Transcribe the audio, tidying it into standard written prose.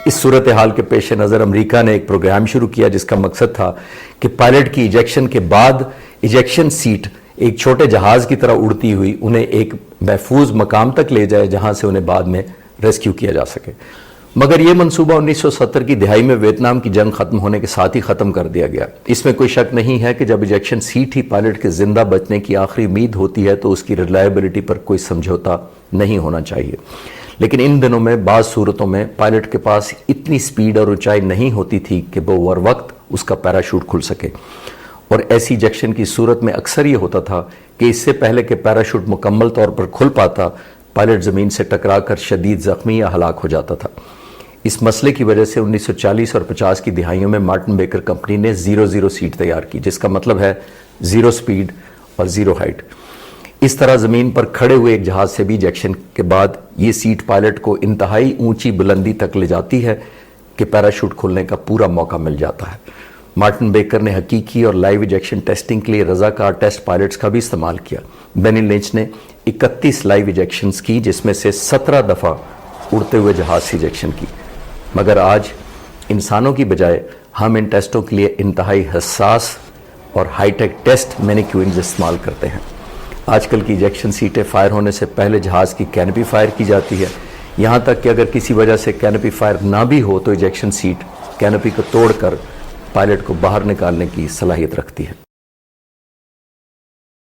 اس صورتحال کے پیش نظر امریکہ نے ایک پروگرام شروع کیا جس کا مقصد تھا کہ پائلٹ کی ایجیکشن کے بعد ایجیکشن سیٹ ایک چھوٹے جہاز کی طرح اڑتی ہوئی انہیں ایک محفوظ مقام تک لے جائے جہاں سے انہیں بعد میں ریسکیو کیا جا سکے. مگر یہ منصوبہ 1970 کی دہائی میں ویتنام کی جنگ ختم ہونے کے ساتھ ہی ختم کر دیا گیا. اس میں کوئی شک نہیں ہے کہ جب ایجیکشن سیٹ ہی پائلٹ کے زندہ بچنے کی آخری امید ہوتی ہے تو اس کی ریلائبلٹی پر کوئی سمجھوتا نہیں ہونا چاہیے. لیکن ان دنوں میں بعض صورتوں میں پائلٹ کے پاس اتنی سپیڈ اور اونچائی نہیں ہوتی تھی کہ وہ ور وقت اس کا پیراشوٹ کھل سکے، اور ایسی ایجیکشن کی صورت میں اکثر یہ ہوتا تھا کہ اس سے پہلے کہ پیراشوٹ مکمل طور پر کھل پاتا پائلٹ زمین سے ٹکرا کر شدید زخمی یا ہلاک ہو جاتا تھا. اس مسئلے کی وجہ سے 1940 اور 50 کی دہائیوں میں مارٹن بیکر کمپنی نے 0-0 سیٹ تیار کی، جس کا مطلب ہے 0 سپیڈ اور 0 ہائٹ. اس طرح زمین پر کھڑے ہوئے ایک جہاز سے بھی ایجیکشن کے بعد یہ سیٹ پائلٹ کو انتہائی اونچی بلندی تک لے جاتی ہے کہ پیراشوٹ کھلنے کا پورا موقع مل جاتا ہے. مارٹن بیکر نے حقیقی اور لائیو ایجیکشن ٹیسٹنگ کے لیے رضاکار ٹیسٹ پائلٹس کا بھی استعمال کیا. بینی لنچ نے 31 لائیو ایجیکشنز کی جس میں سے 17 دفعہ اڑتے ہوئے جہاز سے ایجیکشن کی. مگر آج انسانوں کی بجائے ہم ان ٹیسٹوں کے لیے انتہائی حساس اور ہائی ٹیک ٹیسٹ مینیکیولز استعمال کرتے ہیں. آج کل کی ایجیکشن سیٹیں فائر ہونے سے پہلے جہاز کی کینوپی فائر کی جاتی ہے، یہاں تک کہ اگر کسی وجہ سے کینوپی فائر نہ بھی ہو تو ایجیکشن سیٹ کینوپی کو توڑ کر پائلٹ کو باہر نکالنے کی صلاحیت رکھتی ہے.